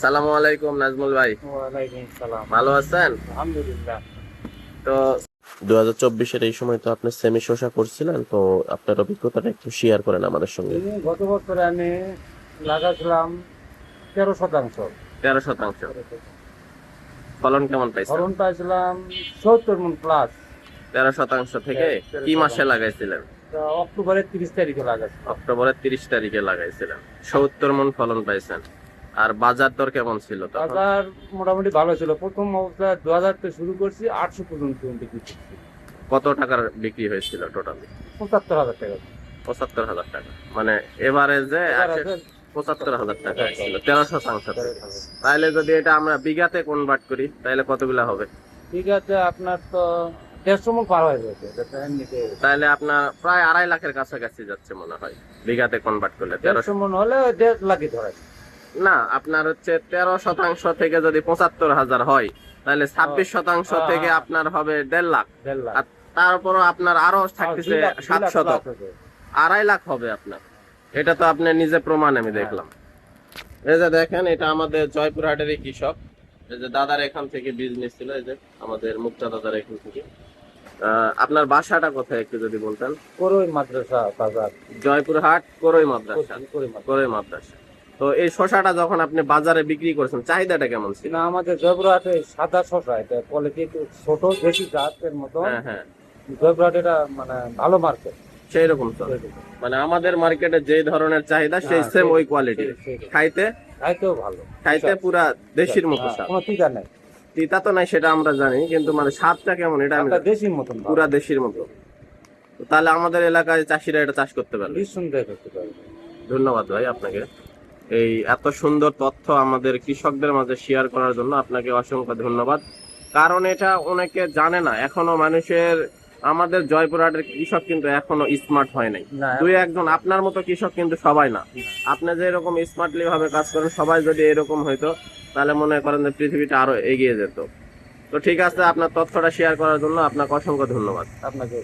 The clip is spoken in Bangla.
সালামু আলাইকুম নাজমুল ভাই। ওয়ালাইকুম সালাম। ভালো আছেন? আলহামদুলিল্লাহ। তো 2024-এর এই সময় তো আপনি সেমি শসা করছিলেন, তো আপনার অভিজ্ঞতাটা একটু শেয়ার করেন আমাদের সঙ্গে। গত বছরে আমি লাগাছিলাম 13 শতাংশ। 13%। ফলন কেমন পাইছেন? ফলন পাইছিলাম 70 মণ প্লাস। 13% থেকে কি মাসে লাগাইছিলেন? অক্টোবরের 30 তারিখে লাগাচ্ছি। অক্টোবরের 30 তারিখে লাগাইছিলেন, 70 মণ ফলন পাইছেন। আর বাজার দর কেমন ছিল তখন? বাজার মোটামুটি ভালো ছিল। প্রথম অবস্থায় 2000 থেকে শুরু করছি, 800 পর্যন্ত বিক্রি করছি। কত টাকার বিক্রি হয়েছিল টোটালি? 75,000 টাকা। 75,000 টাকা, মানে এভারেজে 75,000 টাকা ছিল 13% থেকে। তাহলে যদি এটা আমরা বিঘাতে কনভার্ট করি তাহলে কতগুলা হবে? ঠিক আছে, আপনার তো 150 মণ পার হয়ে যাবে। তাহলে আপনার প্রায় 2.5 লাখের কাছাকাছি যাচ্ছে মনে হয় বিঘাতে কনভার্ট করলে। 150 মণ হলে 1.5 লাখই ধরে। না, আপনার হচ্ছে 13% থেকে যদি 75,000 হয় তাহলে 26% থেকে আপনার হবে 1.5 লাখ। 1.5 লাখ। আর তারপরও আপনার আরো থাকতেছে 700, 2.5 লাখ হবে আপনার। এটা তো আপনি নিজে প্রমাণ আমি দেখলাম। এই যে দেখেন, এটা আমাদের জয়পুরহাটেরই কৃষক। এই যে দাদার এখান থেকে বীজ নিচ্ছিল, এই যে আমাদের মুক্তা দাদার এখান থেকে। আপনার বাসাটা কোথায় একটু যদি বলতেন? করই মাদ্রাসা বাজার। জয়পুরহাট করই মাদ্রাসা। করই মাদ্রাসা। করই মাদ্রাসা। তো এই শসাটা যখন আপনি বাজারে বিক্রি করেছেন চাহিদাটা কেমন ছিল? না, আমাদের জয়পুরহাটে সাদা শসা, এটা কোয়ালিটি একটু ছোট, বেশি জাতের মতো। হ্যাঁ হ্যাঁ, জয়পুরহাট এটা মানে ভালো মার্কেট। সেই রকম তো, মানে আমাদের মার্কেটে যে ধরনের চাহিদা সেই সেম ওই কোয়ালিটির। খাইতে খাইতেও ভালো, খাইতে পুরা দেশির মতো স্বাদ। কোনো তিতা নাই। তিতা তো নাই সেটা আমরা জানি, কিন্তু মানে স্বাদটা কেমন এটা আমি দেশির মতন, পুরা দেশির মতো। তাহলে আমাদের এলাকায় চাষিরা এটা চাষ করতে পারবে। নিঃসন্দেহে করতে পারবে। ধন্যবাদ ভাই আপনাকে এই এত সুন্দর তথ্য আমাদের কৃষকদের মাঝে শেয়ার করার জন্য। আপনাকে অসংখ্য ধন্যবাদ। কারণ এটা অনেকে জানে না এখনো। মানুষের আমাদের জয়পুরহাটের কৃষক কিন্তু এখনো স্মার্ট হয় নাই। দুই একজন আপনার মতো কৃষক, কিন্তু সবাই না। আপনি যে এরকম স্মার্টলি ভাবে কাজ করেন, সবাই যদি এরকম হইতো তাহলে মনে করেন যে পৃথিবীটা আরো এগিয়ে যেত। তো ঠিক আছে, আপনার তথ্যটা শেয়ার করার জন্য আপনাকে অসংখ্য ধন্যবাদ। আপনাকে